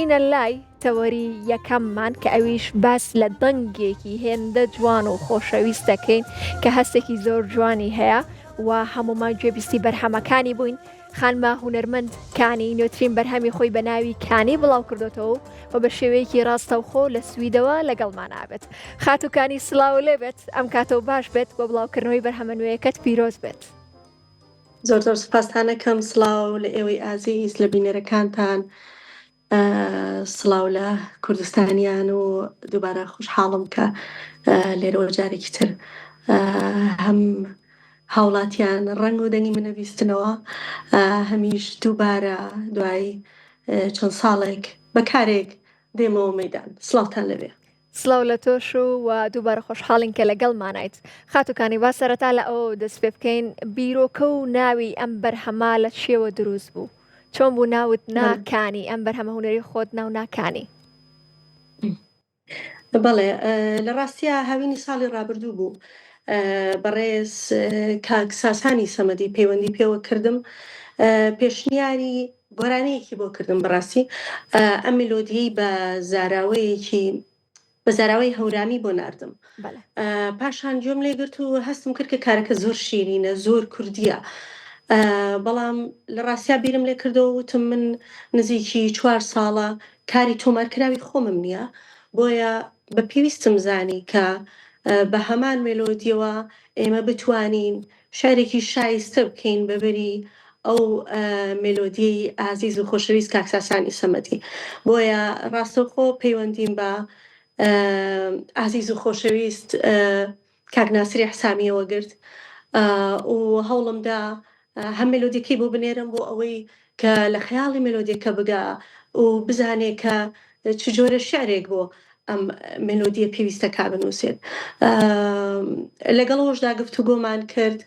ئەچینە لای تەوەری یەکەممان کە ئەویش باس لە دەنگێکی هێندە جوان و خۆشەویستەکەین کە هەستێکی زۆر جوانی هەیە و هەمومان گوێبیستی بەرهەمەکانی بووین. خانمە هونەرمەند کانی نوێترین بەرهەمی خۆی بە ناوی کانی بڵاو کردوتەوە و بە شێوەیەکی ڕاستەوخۆ لە سویدەوە لەگەڵمان ئابێت. خاتووکانی سڵاو لێ بێت، ئەم کاتەوە باش بێت بۆ بڵاوکردنەوەی بەرهەمە نوێیەکەت پیرۆز بێت. زۆر زۆر سپاسانەکەم. سڵاو لە ئێوەی ئازیز، لە بینەرەکانتان، سڵاو لە کوردستانیان و دووبارە خوشحاڵم کە لێرەوە جارێکی تر هەم هاوڵاتیان ڕنگ و دەنگی منە بیستنەوە، هەمیش دووبارە دوای چەند ساڵێک بەکارێک دێمەوە مەیدان. سڵاوتان لەبێ. سڵاو لە تۆش و دووبارە خۆشحاڵین کە لەگەڵمانیت. خاتووکانی با سەرەتا لە ئەوە دەست پێ بکەین بیرۆکە و ناوی ئەم بەرهەما لە چێوە دروست بوو؟ چۆن بوو ناوت ناکانی ئەم بەرهەمە هونەری خۆت ناو ناکانی؟ بەڵێ، لە ڕاستیە هاوینی ساڵی ڕابردوو بوو بەڕێز کاک ساسانی سەمەدی پەیوەندی پێوە کردم، پێشنیاری گۆرانەیەکی بۆ کردم. بەڕاستی ئەم مێلۆدیەی بە زاراوەی هەورامی بۆ ناردم. پاشان گوێم لێگرت و هەستم کرد کە کارەکە زۆر شیرینە، زۆر کوردیە، بەڵام لە ڕاستیا بیرم لێ کردەوە وتم من نزیکی 4 ساڵە کاری تۆمارکراوی خۆمم نییە، بۆیە بە پێویستم زانی کە بە هەمان مێلۆدیەوە ئێمە بتوانین شارێکی شایستە بکەین بەبەری ئەو مێلۆدیەی ئازیز و خۆشەویست کاک ساسانی سەمەدی. بۆیە ڕاستەوخۆ پەیوەندیم بە ئازیز و خۆشەویست کاک ناسری حسامیەوە گرت و هەوڵمدا هەم مێلۆدیەکەی بۆ بنێرم بۆ ئەوەی کە لە خەیاڵی مێلۆدیەکە بگا و بزانێ کە چ جۆرە شعرێک بۆ ئەم مێلۆدیە پێویستە کا بنووسێت. لەگەڵەوەشدا گفتوگۆمان کرد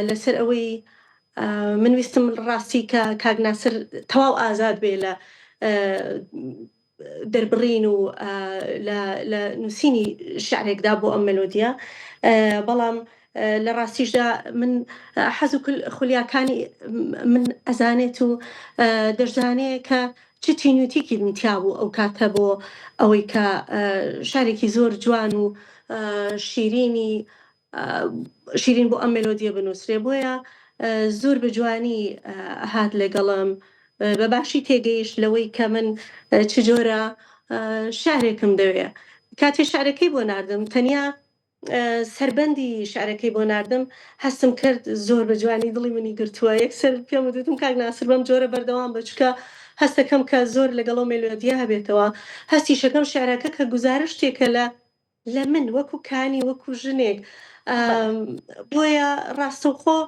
لەسەر ئەوەی من ویستم ڕاستی کە کاک ناسر تەواو ئازاد بێ لە دەربڕین و لە نووسینی شعرێکدا بۆ ئەم مێلۆدیە، بەڵام لە ڕاستیشدا من حەز و خولیاکانی من ئەزانێت و دەشزانەیە کە چ تینوتیکی نتیا بوو ئەو کاتە بۆ ئەوەی کە شارێکی زۆر جوان و شیرین بۆ ئەم مێلۆدیە بنووسرێ. بۆیە زۆر بە جوانی هات لەگەڵم، بە باشی تێگەیشت لەوەی کە من چ جۆرە شارێکم دەوێ. کاتێ شارەکەی بۆ ناردم، تەنیا سەربەندی شارەکەی بۆ ناردم، هەستم کرد زۆر بە جوانی دڵی منی گرتووە. یەکسەر پێم وتم کاک ناسر بەم جۆرە بەردەوام بە، چکە هەستەکەم کە زۆر لەگەڵەوە مێلۆدیە هەبێتەوە. هەستی شەکەم شارەکە کە گزارش تێکە لە من وەکو کانی وەکو ژنێک. بۆیە ڕاستەوخۆ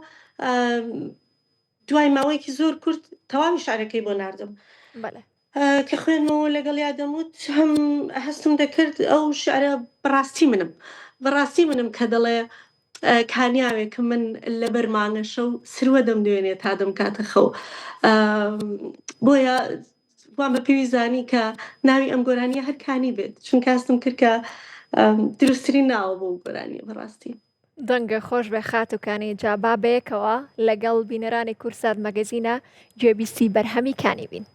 دوای ماوەیەکی زۆر کورت تەواوی شارەکەی بۆ ناردم کە خوێنمەوە لەگەڵ یادەموت هەم هەستم دەکرد ئەو شعرە بەڕاستی منم کە دەڵێ کانیاوێکە من لەبەر مانگەشە و سروە دەمدوێنێت تا دەم کاتە خەو. بۆیە وام بە پێوی زانی کە ناوی ئەم گۆرانیە هەر کانی بێت، چونکە هەستم کرد کە دروستترین ناوە بۆ گۆرانیە. بەڕاستی دەنگە خۆش بە خاتووکانی جابا بەیەکەوە لەگەڵ بینەرانی کورسات مەگەزینە گوێبیستی بەرهەمی کانی بین.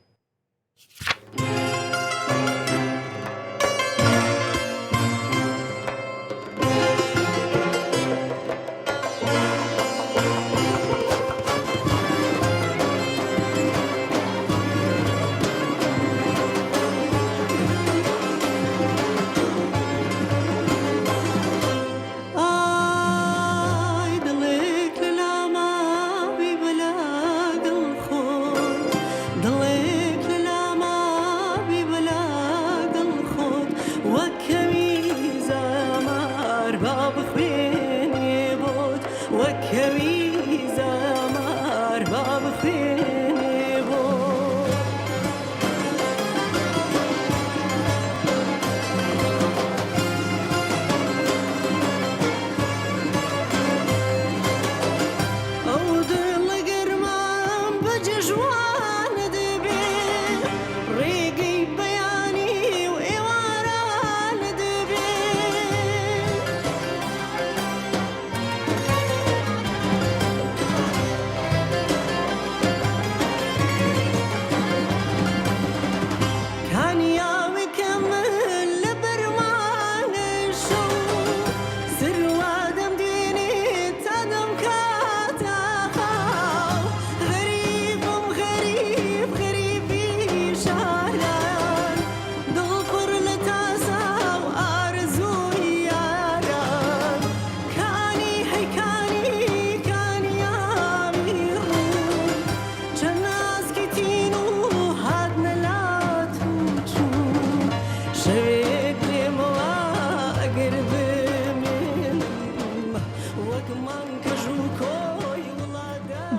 دڵێک لە لاما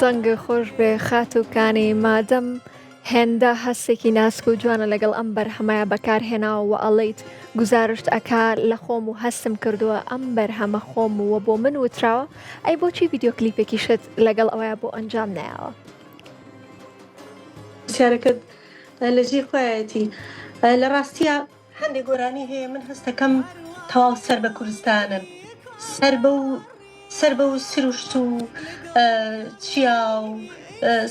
دەنگە خۆش بێ خاتووکانی مادەم هێندە هەستێکی ناسک و جوانە لەگەڵ ئەم بەرهەمایە بەکارهێناوە و ئەڵێیت گزارشت ئەکا لە خۆم و هەستم کردووە ئەم بەرهەمە خۆم وە بۆ من وتراوە ئەی بۆچی ڤیدیۆ کلیپێکیشت لەگەڵ ئەوەیە بۆ ئەنجام نایەوە؟ سیارەکەت لە ژێر خۆیەتی لە ڕاستیە هەندێک گۆرانی هەیە من هەستەکەم تەواو سەر بە کوردستانن سەر بە و سروشت و چیا و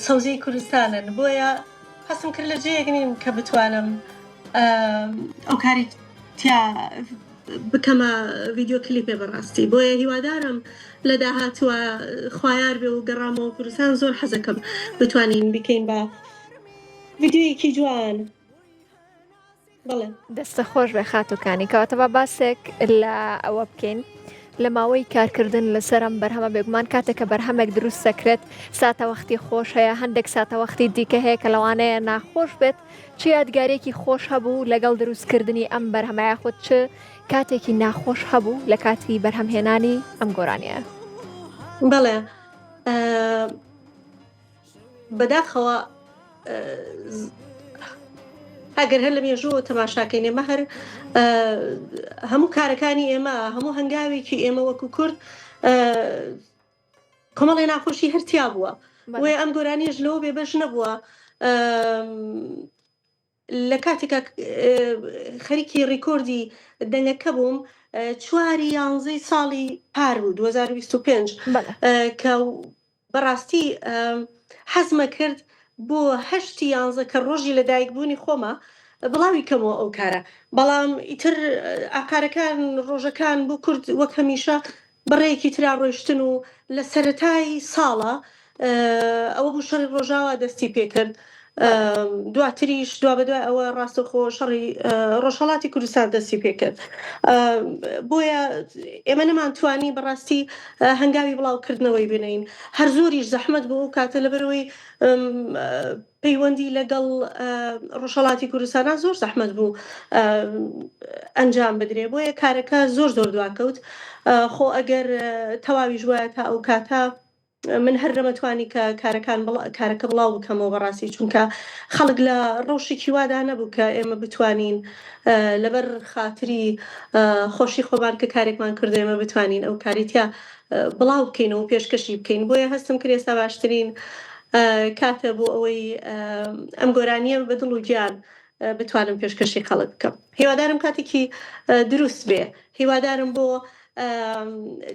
سەوزەی کوردستانن بۆیە هەستم کرد لە جێیەک نیم کە بتوانم ئەو کاری تیا بکەمە ڤیدیۆ کلیپێ بەڕاستی بۆیە هیوادارم لە داهاتوە خوایار بێ و گەڕامەوە کوردستان زۆر حەزەکەم بتوانین بکەین بە ڤیدیۆیەکی جوان. بەڵێ دەستە خۆش بێ خاتووکانی کەواتەوە باسێک لە ئەوە بکەین لە ماوەی کارکردن لەسەر ئەم بەرهەمە بێگومان کاتێککە بەرهەمێک دروست سەکرێت ساتە وەختی خۆش هەیە هەندێک ساتە وەختی دیکە هەیە کە لەوانەیە ناخۆش بێت چ یادگارێکی خۆش هەبوو لەگەڵ دروستکردنی ئەم بەرهەمەیە خۆت چ کاتێکی ناخۆش هەبوو لە کاتی بەرهەمهێنانی ئەم گۆرانیە؟ بەڵێ بەداخەوە ئەگەر هەر لە مێژووە تەماشاکەین ئێمە هەر هەموو کارەکانی ئێمە هەموو هەنگاوێکی ئێمە وەکو کورد کۆمەڵی ناخۆشی هەرتیا بووە وێ ئەم گۆرانیش لەوە بێبەش نەبووە لە کاتێکە خەریکی ڕیکۆردی دەنگەکە بووم 4 ساڵی پار بوو 2025 کە بەڕاستی حەزمە کرد بۆ 8 کە ڕۆژی لەدایکبوونی خۆمە بڵاوی کەمەوە ئەو کارە بەڵام ئیتر ئاکارەکان ڕۆژەکان بۆ کورد وەک هەمیشە بڕێیەکی ترا ڕۆیشتن و لە سەرەتای ساڵە ئەوە بوو شەڕی ڕۆژاوە دەستی پێکرد دواتریش دوا بەدوای ئەوە ڕاستەخۆ شەڕی ڕۆژهەڵاتی کوردستان دەستی پێکرد بۆیە ئێمە نەمانتوانی بەڕاستی هەنگاوی بڵاوکردنەوەی بنین هەر زۆریش زەحمەت بۆ و کاتە لەبەرەوەی پەیوەندی لەگەڵ ڕۆژهەڵاتی کوردستانە زۆر زەحمەت بوو ئەنجام بدرێ بۆیە کارەکە زۆر دواکەوت خۆ ئەگەر تەواوی ژوایە تا ئەو کاتە من هەر نەمەتوانی کە کارەکە بڵاو بکەمەوە بەڕاستی چونکە خەڵک لە ڕۆژێکی وادا نەبوو کە ئێمە بتوانین لەبەر خاتری خۆشی خۆبان کە کارێکمان کرد ئێمە بتوانین ئەو کاریتیا بڵاو بکەینەوە و پێشکەشی بکەین بۆیە هەستم کرد ئێستا باشترین کاتە بۆ ئەوەی ئەم گۆرانیە بە دڵ و گیان بتوانم پێشکەشی خەڵک بکەم هیوادارم کاتێکی دروست بێ هیوادارم بۆ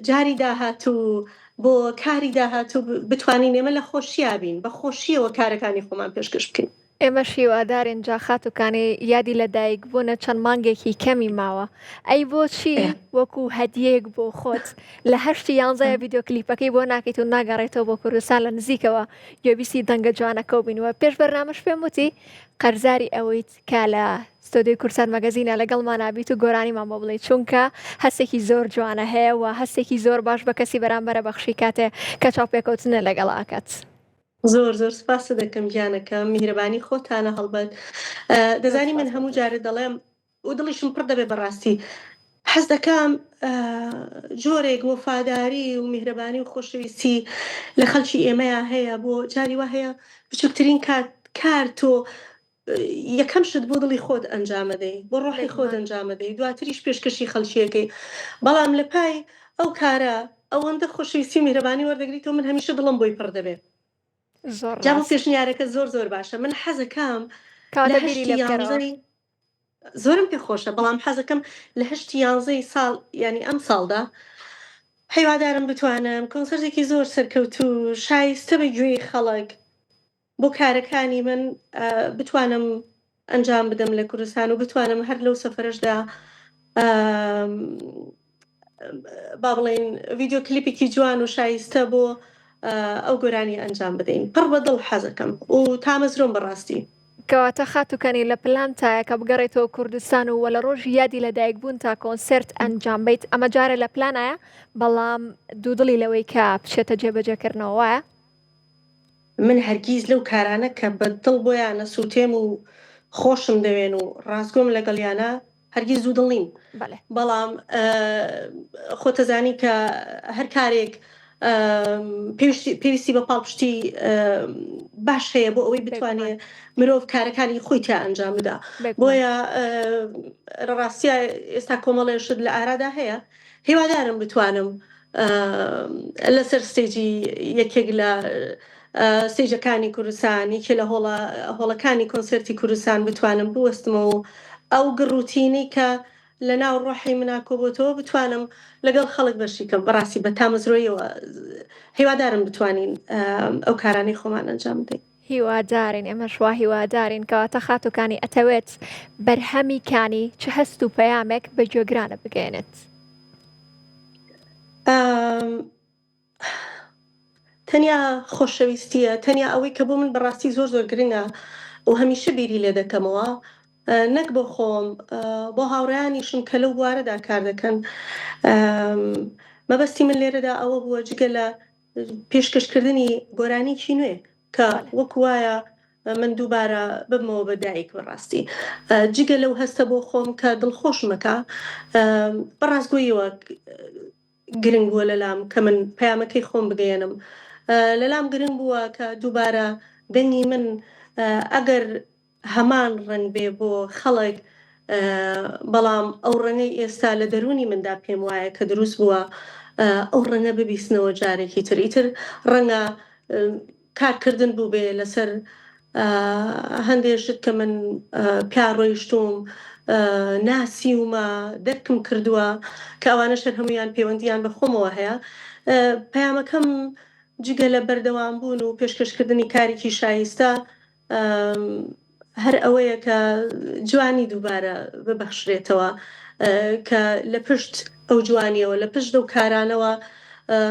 جاری داهاتوو بۆ کاری داهاتوو بتوانین ئێمە لە خۆشیابین بە خۆشیەوە کارەکانی خۆمان پێشکەش بکەین ئێمە شیوادارین جا خاتووکانی یادی لە دایک بوونە چەند مانگێکی کەمی ماوە ئەی بۆچی وەکو هەدیەیەک بۆ خۆت لە 11 ڤیدیۆ کلیپەکەی بۆ ناکەیت و ناگەڕێتەوە بۆ کوردستان لە نزیکەوە گوێبیستی دەنگە جوانەکە و بینەوە پێش بەرنامەش پێم وتی قەرزاری ئەوەیت کا لە ستۆدیۆی کورسان مەگەزینە لەگەڵمان نابیت و گۆرانیمان بۆ بڵێ چونکە هەستێکی زۆر جوانە هەیە و هەستێکی زۆر باش بە کەسی بەرامبەرە بەخشی کاتێ کە چاوپێکەوتنە لەگەڵ ئاکات. زۆر سپاس دەکەم گیانەکە میهرەبانی خۆتانە هەڵبەت دەزانی من هەموو جارە دەڵێم و دڵیشم پڕ دەبێ بەڕاستی حەز دەکەم جۆرێک وەفاداری و میهرەبانی و خۆشەویستی لە خەڵکی ئێمەیە هەیە بۆ جاری وا هەیە بچووکترین کار تۆ یەکەم شت بۆ دڵی خۆت ئەنجامەدەی بۆ ڕۆحی خۆت ئەنجامەدەی دواتریش پێشکەشی خەڵکیەکەی بەڵام لە پای ئەو کارە ئەوەندە خۆشەویستی میهرەبانی وەردەگریتەوە من هەمیشە دڵم بۆی پڕ دەبێت جا بۆ پێشنیارەکە زۆر باشە من حەزەکەم زۆرم پێ خۆشە بەڵام حەزەکەم لە 11 ساڵ ینی ئەم ساڵدا هیوادارم بتوانم کۆنسەرتێکی زۆر سەرکەوتو شایستە بە گوێی خەڵک بۆ کارەکانی من بتوانم ئەنجام بدەم لە کوردستان و بتوانم هەر لەو سەفەرشدا با بڵێن ڤیدیۆ کلیپێکی جوان و شایستە بۆ ئەو گۆرانی ئەنجام بدەین پڕ بە دڵ حەزەکەم و تامەزرۆم بەڕاستی کەواتە خاتووکەنی لە پلانتایە کە بگەڕێتەوە کوردستان و وە لە ڕۆژ یادی لە دایکبوون تا کۆنسرت ئەنجام بیت ئەمە جارە لە پلانایە بەڵام دوودڵی لەوەی کە بچێتە جێبەجێکردنەوە وایە من هەرگیز لەو کارانە کە بە دڵ بۆیانە سووتێم و خۆشم دەوێن و ڕازگۆم لەگەڵیانە هەرگیز دوودڵ نیم بەڵام خۆتەزانی کە هەر کارێک پێویستی بە پاڵپشتی باش هەیە بۆ ئەوەی بتوانێت مرۆڤ کارەکانی خۆی تا ئەنجام بدا. بۆیە ڕاستیە ئێستا کۆمەڵێشت لە ئارادا هەیە، هیوادارم بتوانم لەسەر ستێجی یەکێک لە ستێجەکانی کوردستان، یەکێ لە هۆڵەکانی کۆنسەرتی کوردستان بتوانم بوەستمەوە و ئەو گڕوتینی کە لە ناو ڕۆحی منا کۆبۆتەوە بتوانم لەگەڵ خەڵک بەشی کەم بەڕاستی بە تامەزرۆیەوە هیوادارم بتوانین ئەو کارانەی خۆمان ئەنجام بدەین. هیوادارین، ئێمەش وا هیوادارین کەواتە خاتووکانی ئەتەوێت بەرهەمی کانی چ هەست و پەیامێک بە گوێگرانە بگەێنێت. تەنیا خۆشەویستیە، تەنیا ئەوەی کە بۆ من بەڕاستی زۆر زۆر گرنگە و هەمیشە بیری لێ دەکەمەوە، نەک بۆ خۆم، بۆ هاوڕێیانیشم کە لەو بوارەدا کار دەکەن. مەبەستی من لێرەدا ئەوە بووە جگە لە پێشکەشکردنی گۆرانیکی نوێ کە وەک وایە من دووبارە ببمەوە بە دایک بەڕاستی. جگە لەو هەستە بۆ خۆم کە دڵخۆشمەکە بەڕاستگۆیەوە گرنگ بووە لەلام کە من پەیامەکەی خۆم بگەێنم. لەلام گرنگ بووە کە دووبارە دەنگی من ئەگەر هەمان ڕنگ بێ بۆ خەڵک، بەڵام ئەو ڕەنگەی ئێستا لە دەرونی مندا پێم وایە کە دروست بووە ئەو ڕەنگە ببیستنەوە جارێکی تر ڕەنگە کارکردن بوو بێ لەسەر هەندێشت کە من پیاڕۆیشتوم ناسیومە دەرکم کردووە کە ئەوانە شەر هەمویان پەیوەندیان بە خۆمەوە هەیە. پەیامەکەم جگە لە بەردەوام بوون و پێشکەشکردنی کارێکی شایستە هەر ئەوەیە کە جوانی دووبارە ببەخشرێتەوە کە لە پشت ئەو جوانیەوە، لە پشت ئەو کارانەوە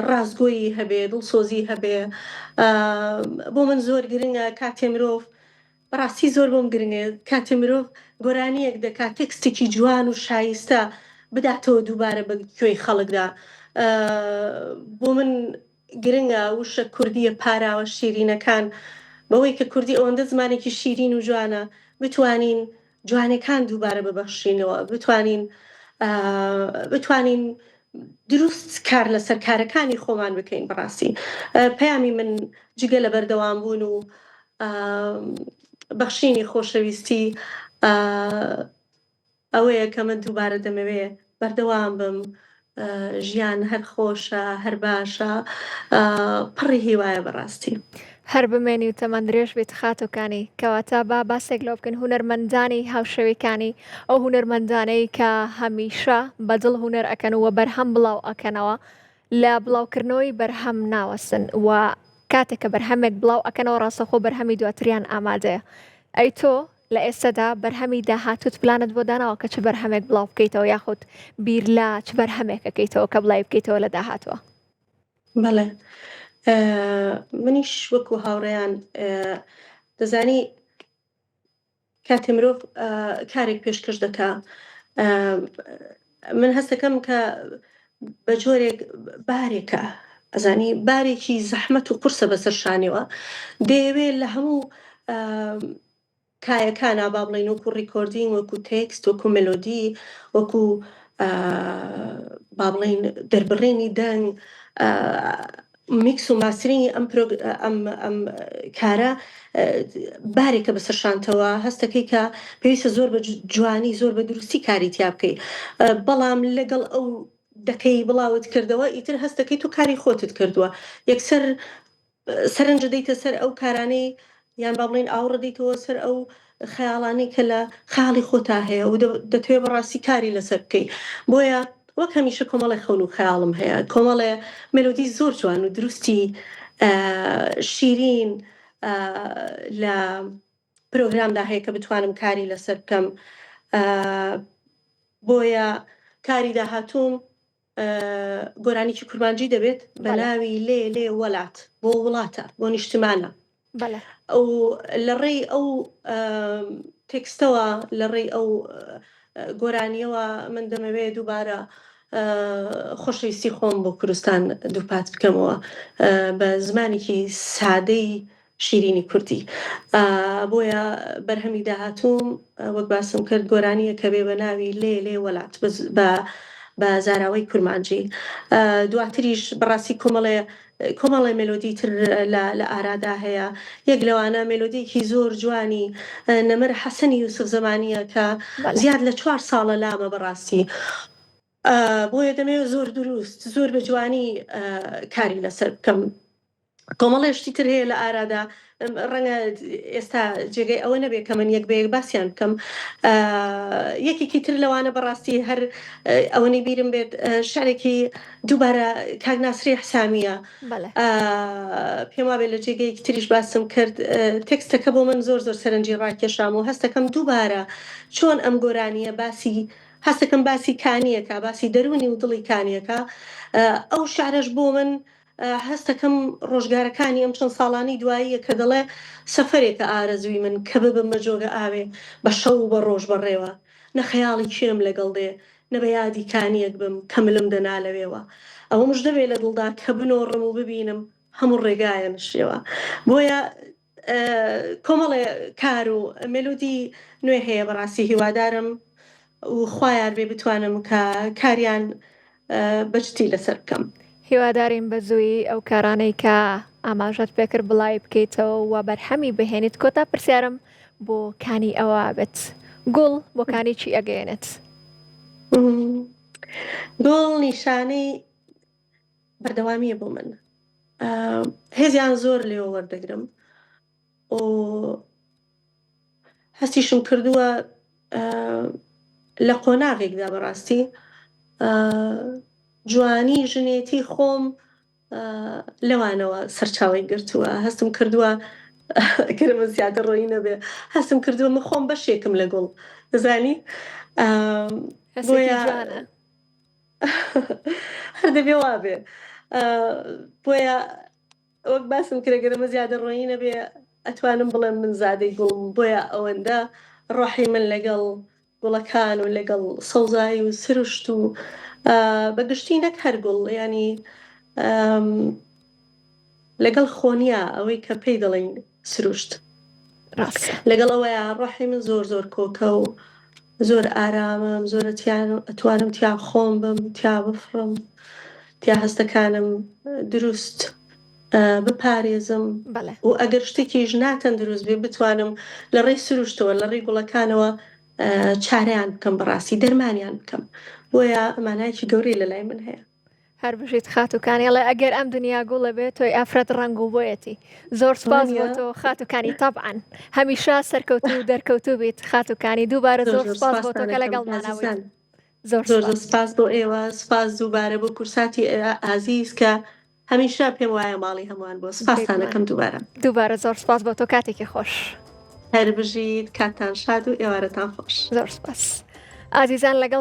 ڕازگۆیی هەبێ، دڵسۆزی هەبێ. بۆ من زۆر گرنگە کاتێ مرۆڤ، بەڕاستی زۆر بۆم گرنگە کاتێ مرۆڤ گۆرانیەک دەکات تێکستێکی جوان و شایستە بداتەوە دووبارە بە کوێی خەڵکدا. بۆ من گرنگە وشە کوردیە پاراوە شیرینەکان بەوەی کە کوردی ئەوەندە زمانێکی شیرین و جوانە بتوانین جوانەکان دووبارە ببەخشینەوە، بتوانین دروست کار لەسەر کارەکانی خۆمان بکەین. بەڕاستی پەیامی من جگە لە بەردەوام بوون و بەخشینی خۆشەویستی ئەوەیە کە من دووبارە دەمەوێ بەردەوام بم، ژیان هەر خۆشە، هەر باشە، پڕی هیوایە بەڕاستی. هەر بمێنی و تەمەند درێژ بێت خاتووکانی، کەواتە با باسێک لەو بکەن هونەرمەندانی هاوشەویەکانی، ئەو هونەرمەندانەی کە هەمیشە بەدڵ هونەر ئەکەن و بەرهەم بڵاو ئەکەنەوە، لە بڵاوکردنەوەی بەرهەم ناوەستن و کاتێک کە بەرهەمێک بڵاو ئەکەنەوە ڕاستەخۆ بەرهەمی دواتریان ئامادەیە. ئەی تۆ لە ئێستادا بەرهەمی داهاتوت پلانت بۆ داناوە کە چ بەرهەمێک بڵاو بکەیتەوە یاخود بیر لە چ بەرهەمێکەکەیتەوە کە بڵای بکەیتەوە لە داهاتوە؟ بەڵێ، منیش وەکو هاوڕێیان دەزانی کاتێ مرۆڤ کارێک پێشکەش دەکا، من هەستەکەم کە بە جۆرێک بارێکە، ئەزانی بارێکی زەحمەت و قورسە بەسەر شانەوە، دەیەوێت لە هەموو کایەکانە با بڵین وەکو ڕیکۆردینگ، وەکو تێکست، وەکو مێلۆدی، وەکو با بڵین دەربڕینی دەنگ، میکس و ماسرینی ئەم کارە بارێکە بەسەر شانتەوە، هەستەکەی کە پێویستە زۆر بە جوانی، زۆر بە دروستی کاری تیا بکەی. بەڵام لەگەڵ ئەو دەکەی بڵاوت کردەوە ئیتر هەستەکەی تو کاری خۆتت کردووە، یەکسەر سەرنج دەیتە سەر ئەو کارانەی یان با بڵین ئاوڕە دەیتەوە سەر ئەو خەیاڵانەی کە لە خەیاڵی خۆتا هەیە و دەتوێت بەڕاستی کاری لەسەر بکەی. بۆیە وەک هەمیشە کۆمەڵی خەون و خەیاڵم هەیە، کۆمەڵێ مێلۆدی زۆر جوان و دروستی شیرین لە پرۆگرامدا هەیە کە بتوانم کاری لەسەر بکەم. بۆیە کاری داهاتووم گۆرانیکی کورمانجی دەبێت بە ناوی لێ وەلات، بۆ وڵاتە، بۆ نیشتمانە. ئەو لە ڕێی ئەو تێکستەوە، لە ڕێی ئەو گۆرانیەوە من دەمەوێت دووبارە خۆشەویستی خۆم بۆ کوردستان دووپات بکەمەوە بە زمانێکی سادەی شیرینی کوردی. بۆیە بەرهەمی داهاتووم وەک باسم کرد گۆرانیە کە بێ بە ناوی لێ وەلات، بە بە زاراوەی کورمانجی. دواتریش بەڕاستی کۆمەڵێ مێلۆدی تر لە ئارادا هەیە. یەک لەوانە مێلۆدیەکی زۆر جوانی نەمەر حەسەنی یوسف زەمانیە کە زیاد لە 4 ساڵە لامە بەڕاستی. بۆیە دەمەوێت زۆر دروست زۆر بە جوانی کاری لەسەر بکەم. کۆمەڵێشتی تر هەیە لە ئارادا، ڕەنگە ئێستا جێگەی ئەوە نەبێت کە من یەک بە یەک باسییان بکەم. یەکێکی تر لەوانە بەڕاستی هەر ئەوەی بیرم بێت شارێکی دووبارە کاک ناسری حسامیە، پێم وابێت لە جێگەیەکی تریش باسم کرد. تێکستەکە بۆ من زۆر سەرنجی ڕاکێشام و هەستەکەم دووبارە چۆن ئەم گۆرانیە هەستەکەم باسی کانیەکە، باسی دەرونی و دڵی کانیەکە. ئەو شعرش بۆ من هەستەکەم ڕۆژگارەکانی ئەم چەند ساڵانی دواییە کە دەڵێ سەفەرێکە ئارەزوی من کە ببم بە جۆگە ئاوێ بە شەو و بە ڕۆژ بەڕێوە، نە خەیاڵی کێم لەگەڵ دێ، نە بە یادی کانیەک بم کە ملم دەنالەوێەوە. ئەوە مش دەبێت لە دڵدا کە بنۆڕم و ببینم هەموو ڕێگایە نشێوە. بۆیە کۆمەڵێ کار و مێلودی نوێ هەیە بەڕاستی هیوادارم و خوایان بێ بتوانم کە کاریان بەجدی لەسەر بکەم. هیواداریم بە زووی ئەو کارانەی کە ئاماژەت پێکرد بڵای بکەیتەوە و بەرهەمی بهێنیت. کۆتا پرسیارم بۆ کانی ئەوە بێت، گوڵ بۆ کانی چی ئەگەێنێت؟ گوڵ نیشانەی بەردەوامیە بۆ من. هێزیان زۆر لێوە وەردەگرم و هەستیشم کردووە لە قۆناغێکدا بەڕاستی جوانی ژنێتی خۆم لەوانەوە سەرچاوی گرتووە. هەستم کردووە گرمە زیادە ڕۆی نەبێ، هەستم کردووە من خۆم بەشێکم لە گوڵ، دەزانی هەر دەبێ وابێ. بۆیە وەک باسم کرە گەرمە زیادە ڕۆیی نەبێ ئەتوانم بڵێم من زادەی گوڵم. بۆیە ئەوەندە ڕۆحی من لەگەڵ گوڵەکان و لەگەڵ سەوزایی و سروشت و بەگشتی نەک هەر گوڵ، ینی لەگەڵ خۆنیە ئەوەی کە پێی دەڵێن سروشت، لەگەڵ ئەوەیە ڕۆحی من زۆر کۆکە و زۆر ئارامم، زۆر ئەتوانم تیا خۆم بم، تیا بفڕم، تیا هەستەکانم دروست بپارێزم و ئەگەر شتێکیش ناتەن دروست بێ بتوانم لە ڕێی سروشتەوە لە ڕێی گوڵەکانەوە چاریان بکەم، بەڕاستی دەرمانیان بکەم. بۆیە ئەمانایکی گەورەی لە لای من هەیە. هەر بژیت خاتوکانیڵێ ئەگەر ئەم دنیا گوڵە بێت تۆی ئافرەت ڕنگ و بۆیەتی. زۆر سپاس بۆ تۆ خاتوکانی. تەبعەن هەمیشە سەرکەوتو و دەرکەوتو بیت خاتوکانی. دووبارە زۆر سپاس بۆ تۆ کە لەگەڵمانەوەیت. زۆر سپاس بۆ ئێوە، سپاس دووبارە بۆ کورساتی ئازیز کە هەمیشە پێم وایە ماڵی هەمووان بۆ. سپاسانەکەم دووبارە زۆر سپاس بۆ تۆ، کاتێکی خۆش. هەر بژیت، کاتان شاد و ئێوارەتان خۆش. زۆر سپاس. ئازیزان لەگەڵ